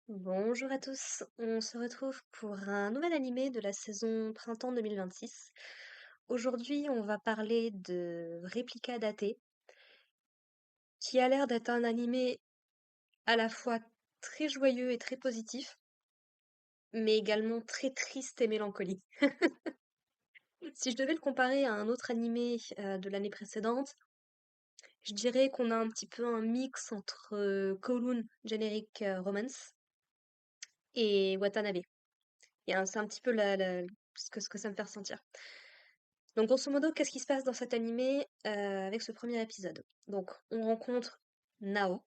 Bonjour à tous, on se retrouve pour un nouvel animé de la saison printemps 2026. Aujourd'hui, on va parler de Replica Date, qui a l'air d'être un animé à la fois très joyeux et très positif, mais également très triste et mélancolique. Si je devais le comparer à un autre animé de l'année précédente, je dirais qu'on a un petit peu un mix entre Kowloon Generic Romance et Watanabe. C'est un petit peu ce que ça me fait ressentir. Donc, grosso modo, qu'est-ce qui se passe dans cet animé avec ce premier épisode? Donc, on rencontre Nao,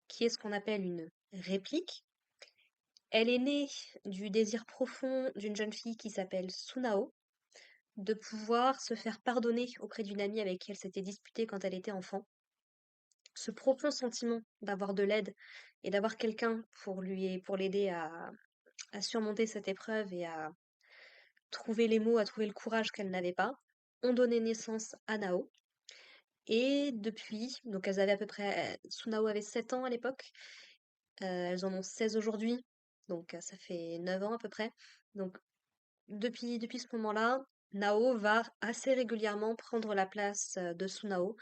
qui est ce qu'on appelle une réplique. Elle est née du désir profond d'une jeune fille qui s'appelle Sunao, de pouvoir se faire pardonner auprès d'une amie avec qui elle s'était disputée quand elle était enfant. Ce profond sentiment d'avoir de l'aide et d'avoir quelqu'un pour l'aider à surmonter cette épreuve et à trouver les mots, à trouver le courage qu'elle n'avait pas, ont donné naissance à Nao. Et depuis, donc elles avaient à peu près, Sunao avait 7 ans à l'époque, elles en ont 16 aujourd'hui, donc ça fait 9 ans à peu près. Donc depuis ce moment-là, Nao va assez régulièrement prendre la place de Sunao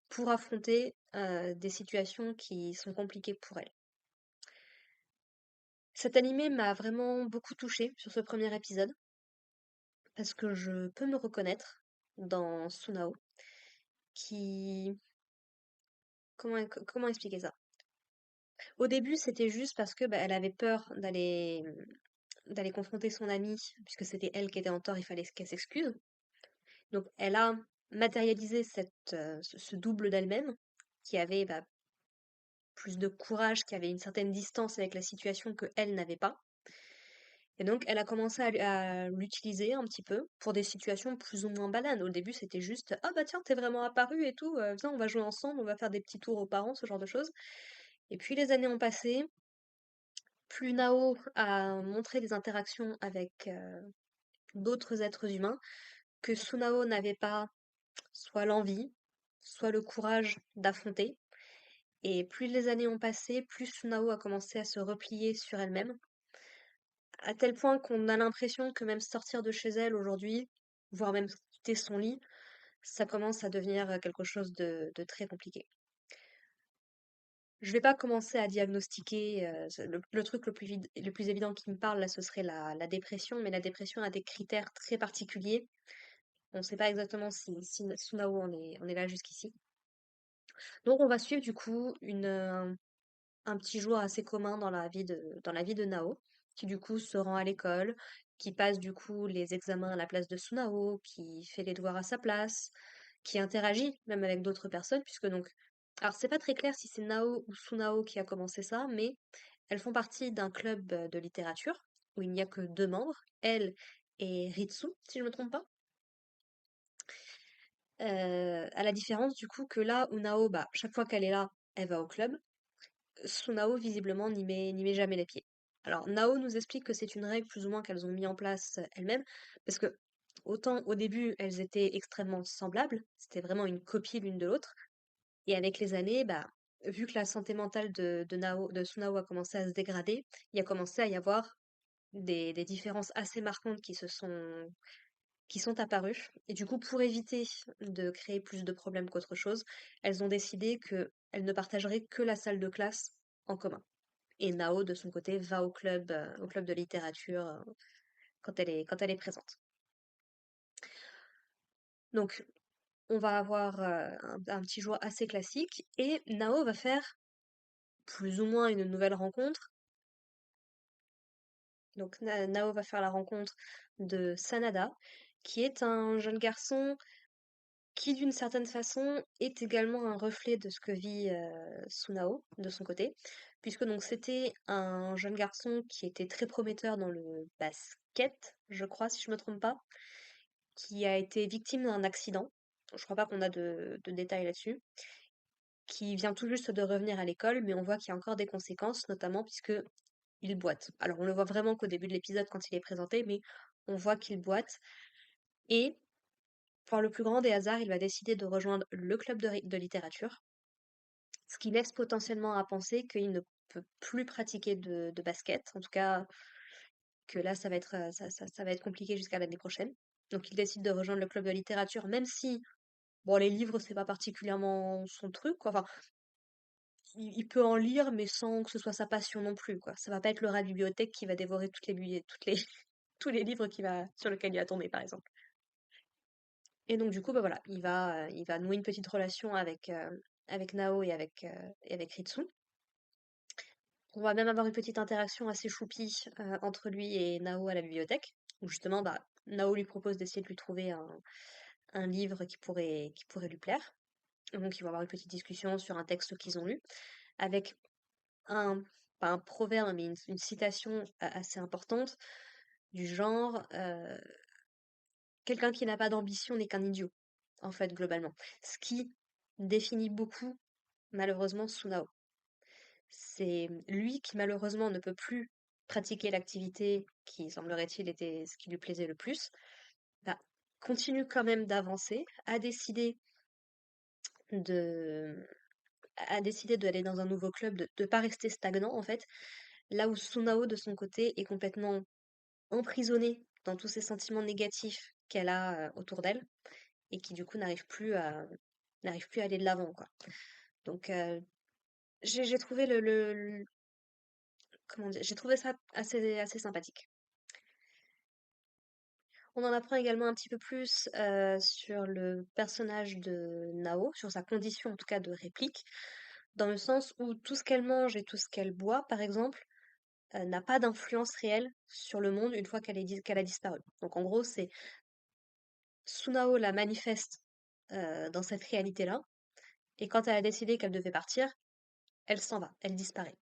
pour affronter des situations qui sont compliquées pour elle. Cet animé m'a vraiment beaucoup touchée sur ce premier épisode, parce que je peux me reconnaître dans Sunao, qui... comment expliquer ça? Au début, c'était juste parce que, bah, elle avait peur d'aller confronter son amie, puisque c'était elle qui était en tort, il fallait qu'elle s'excuse. Donc elle a matérialisé ce double d'elle-même, qui avait, bah, plus de courage, qui avait une certaine distance avec la situation que elle n'avait pas. Et donc elle a commencé à l'utiliser un petit peu pour des situations plus ou moins banales. Au début, c'était juste: «Ah bah tiens, t'es vraiment apparu et tout, viens, on va jouer ensemble, on va faire des petits tours aux parents», ce genre de choses. Et puis les années ont passé. Plus Nao a montré des interactions avec d'autres êtres humains que Sunao n'avait pas soit l'envie, soit le courage d'affronter. Et plus les années ont passé, plus Sunao a commencé à se replier sur elle-même, à tel point qu'on a l'impression que même sortir de chez elle aujourd'hui, voire même quitter son lit, ça commence à devenir quelque chose de très compliqué. Je vais pas commencer à diagnostiquer, le truc le plus évident qui me parle là, ce serait la dépression, mais la dépression a des critères très particuliers. On ne sait pas exactement si Tsunao en est là jusqu'ici. Donc on va suivre du coup un petit jour assez commun dans la vie de Nao, qui du coup se rend à l'école, qui passe du coup les examens à la place de Tsunao, qui fait les devoirs à sa place, qui interagit même avec d'autres personnes, puisque donc... Alors c'est pas très clair si c'est Nao ou Tsunao qui a commencé ça, mais elles font partie d'un club de littérature, où il n'y a que deux membres, elle et Ritsu, si je me trompe pas. À la différence du coup que là où Nao, bah, chaque fois qu'elle est là, elle va au club, Sunao visiblement n'y met jamais les pieds. Alors Nao nous explique que c'est une règle plus ou moins qu'elles ont mis en place elles-mêmes, parce que autant au début elles étaient extrêmement semblables, c'était vraiment une copie l'une de l'autre, et avec les années, bah, vu que la santé mentale de Sunao a commencé à se dégrader, il a commencé à y avoir des différences assez marquantes qui sont apparues. Et du coup, pour éviter de créer plus de problèmes qu'autre chose, elles ont décidé qu'elles ne partageraient que la salle de classe en commun. Et Nao, de son côté, va au club de littérature quand elle est présente. Donc, on va avoir un petit jour assez classique et Nao va faire plus ou moins une nouvelle rencontre. Donc, Nao va faire la rencontre de Sanada, qui est un jeune garçon qui d'une certaine façon est également un reflet de ce que vit Sunao de son côté, puisque donc c'était un jeune garçon qui était très prometteur dans le basket, je crois, si je me trompe pas, qui a été victime d'un accident. Je crois pas qu'on a de détails là-dessus, qui vient tout juste de revenir à l'école, mais on voit qu'il y a encore des conséquences, notamment puisque il boite. Alors on le voit vraiment qu'au début de l'épisode quand il est présenté, mais on voit qu'il boite et par le plus grand des hasards, il va décider de rejoindre le club de littérature, ce qui laisse potentiellement à penser qu'il ne peut plus pratiquer de basket. En tout cas, que là, ça va être, ça va être compliqué jusqu'à l'année prochaine. Donc il décide de rejoindre le club de littérature, même si, bon, les livres, c'est pas particulièrement son truc, quoi. Enfin, il peut en lire, mais sans que ce soit sa passion non plus, quoi. Ça va pas être le rat de bibliothèque qui va dévorer toutes les, tous les livres sur lesquels il va tomber, par exemple. Et donc, du coup, bah voilà, il va nouer une petite relation avec Nao et avec Ritsu. On va même avoir une petite interaction assez choupie entre lui et Nao à la bibliothèque, où justement, bah, Nao lui propose d'essayer de lui trouver un livre qui pourrait lui plaire. Donc, ils vont avoir une petite discussion sur un texte qu'ils ont lu, avec un, pas un proverbe, mais une citation assez importante, du genre quelqu'un qui n'a pas d'ambition n'est qu'un idiot, en fait, globalement. Ce qui définit beaucoup, malheureusement, Sunao. C'est lui qui, malheureusement, ne peut plus pratiquer l'activité qui, semblerait-il, était ce qui lui plaisait le plus, bah, continue quand même d'avancer, de, a décidé d'aller dans un nouveau club, de ne pas rester stagnant, en fait, là où Sunao, de son côté, est complètement emprisonnée dans tous ces sentiments négatifs qu'elle a autour d'elle, et qui, du coup, n'arrive plus à aller de l'avant, quoi. Donc, j'ai trouvé comment dire, j'ai trouvé ça assez sympathique. On en apprend également un petit peu plus sur le personnage de Nao, sur sa condition en tout cas de réplique, dans le sens où tout ce qu'elle mange et tout ce qu'elle boit, par exemple, n'a pas d'influence réelle sur le monde une fois qu'elle a disparu. Donc en gros, c'est Sunao la manifeste dans cette réalité-là, et quand elle a décidé qu'elle devait partir, elle s'en va, elle disparaît.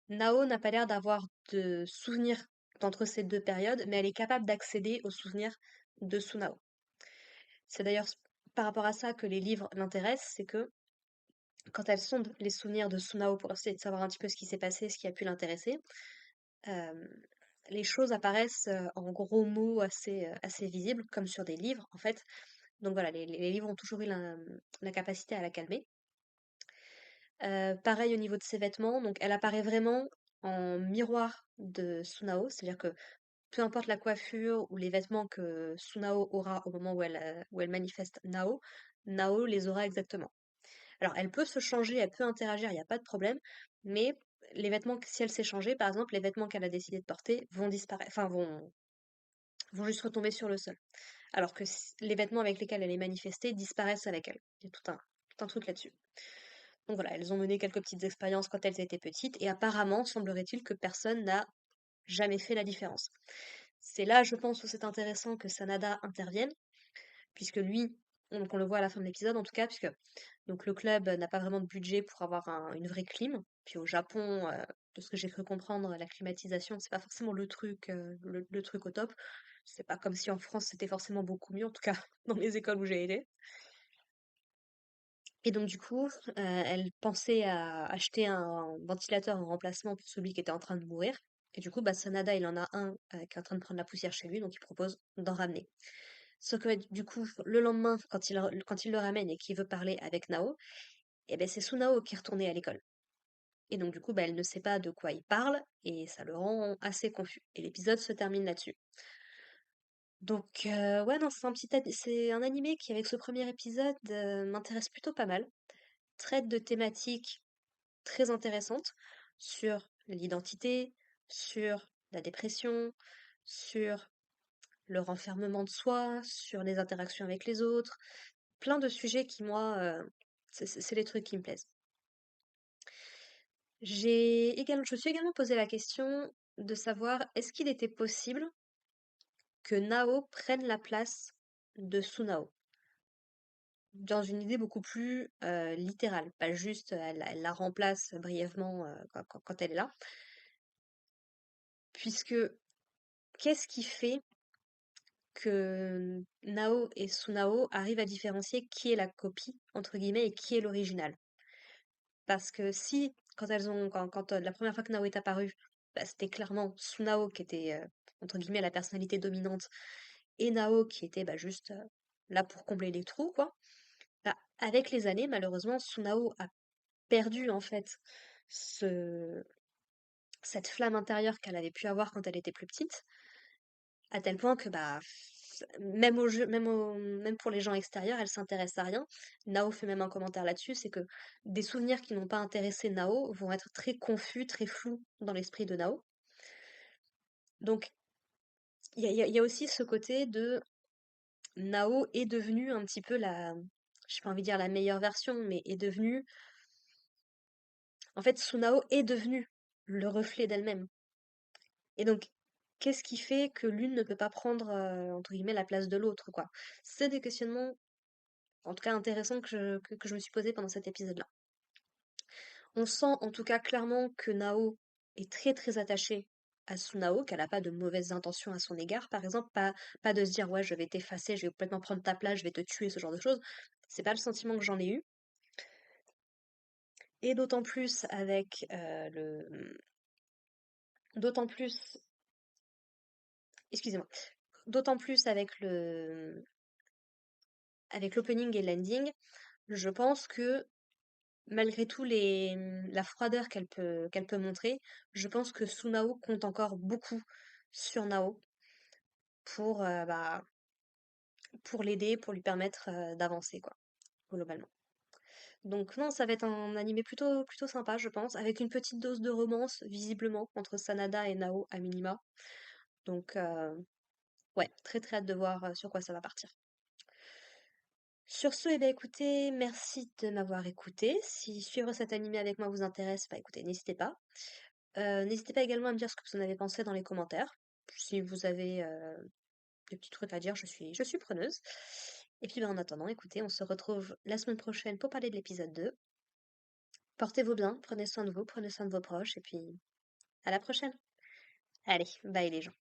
Nao n'a pas l'air d'avoir de souvenir d'entre ces deux périodes, mais elle est capable d'accéder aux souvenirs de Sunao. C'est d'ailleurs par rapport à ça que les livres l'intéressent, c'est que quand elle sonde les souvenirs de Sunao pour essayer de savoir un petit peu ce qui s'est passé, ce qui a pu l'intéresser, euh, les choses apparaissent en gros mots assez visibles, comme sur des livres en fait. Donc voilà, les livres ont toujours eu la capacité à la calmer. Pareil au niveau de ses vêtements, donc elle apparaît vraiment en miroir de Sunao, c'est-à-dire que peu importe la coiffure ou les vêtements que Sunao aura au moment où elle manifeste Nao, Nao les aura exactement. Alors elle peut se changer, elle peut interagir, il n'y a pas de problème, mais les vêtements, si elle s'est changée, par exemple, les vêtements qu'elle a décidé de porter vont disparaître, enfin vont juste retomber sur le sol. Alors que les vêtements avec lesquels elle est manifestée disparaissent avec elle. Il y a tout un truc là-dessus. Donc voilà, elles ont mené quelques petites expériences quand elles étaient petites, et apparemment, semblerait-il que personne n'a jamais fait la différence. C'est là, je pense, où c'est intéressant que Sanada intervienne, puisque lui, donc on le voit à la fin de l'épisode en tout cas, puisque donc le club n'a pas vraiment de budget pour avoir une vraie clim. Puis au Japon, de ce que j'ai cru comprendre, la climatisation, c'est pas forcément le truc au top. C'est pas comme si en France c'était forcément beaucoup mieux, en tout cas dans les écoles où j'ai été. Et donc du coup, elle pensait à acheter un ventilateur en remplacement pour celui qui était en train de mourir. Et du coup, bah, Sanada, il en a un qui est en train de prendre la poussière chez lui, donc il propose d'en ramener. Sauf que du coup, le lendemain, quand il le ramène et qu'il veut parler avec Nao, et ben c'est Sunao qui est retourné à l'école. Et donc du coup, bah, elle ne sait pas de quoi il parle, et ça le rend assez confus. Et l'épisode se termine là-dessus. Donc ouais, non, c'est un animé qui, avec ce premier épisode, m'intéresse plutôt pas mal. Traite de thématiques très intéressantes sur l'identité, sur la dépression, sur le renfermement de soi, sur les interactions avec les autres, plein de sujets qui, moi, c'est les trucs qui me plaisent. Je me suis également posé la question de savoir est-ce qu'il était possible que Nao prenne la place de Sunao, dans une idée beaucoup plus littérale, pas juste elle la remplace brièvement quand elle est là, puisque qu'est-ce qui fait que Nao et Sunao arrivent à différencier qui est la copie, entre guillemets, et qui est l'original? Parce que si, la première fois que Nao est apparu, bah, c'était clairement Sunao qui était, entre guillemets, la personnalité dominante, et Nao qui était bah, juste là pour combler les trous, quoi. Bah, avec les années, malheureusement, Sunao a perdu, en fait, ce cette flamme intérieure qu'elle avait pu avoir quand elle était plus petite, à tel point que, bah, même au jeu même pour les gens extérieurs, elle s'intéresse à rien. Nao fait même un commentaire là-dessus, c'est que des souvenirs qui n'ont pas intéressé Nao vont être très confus, très flous dans l'esprit de Nao. Donc il y a aussi ce côté de Nao est devenue un petit peu la j'ai pas envie de dire la meilleure version, mais est devenue en fait, Sunao est devenue le reflet d'elle-même. Et donc, qu'est-ce qui fait que l'une ne peut pas prendre, entre guillemets, «la place de l'autre», quoi? C'est des questionnements, en tout cas intéressants, que je me suis posés pendant cet épisode-là. On sent en tout cas clairement que Nao est très très attachée à Sunao, qu'elle a pas de mauvaises intentions à son égard, par exemple, pas de se dire: «Ouais, je vais t'effacer, je vais complètement prendre ta place, je vais te tuer», ce genre de choses. C'est pas le sentiment que j'en ai eu. Et d'autant plus avec, d'autant plus excusez-moi, d'autant plus avec l'opening et l'ending, je pense que malgré tout la froideur qu'elle peut montrer, je pense que Sunao compte encore beaucoup sur Nao pour, pour l'aider, pour lui permettre, d'avancer quoi, globalement. Donc non, ça va être un animé plutôt sympa, je pense, avec une petite dose de romance, visiblement, entre Sanada et Nao à minima. Donc ouais, très très hâte de voir, sur quoi ça va partir. Sur ce, eh bien écoutez, merci de m'avoir écouté. Si suivre cet animé avec moi vous intéresse, bah écoutez, n'hésitez pas. N'hésitez pas également à me dire ce que vous en avez pensé dans les commentaires. Si vous avez des petits trucs à dire, je suis preneuse. Et puis ben, en attendant, écoutez, on se retrouve la semaine prochaine pour parler de l'épisode 2. Portez-vous bien, prenez soin de vous, prenez soin de vos proches, et puis à la prochaine. Allez, bye les gens.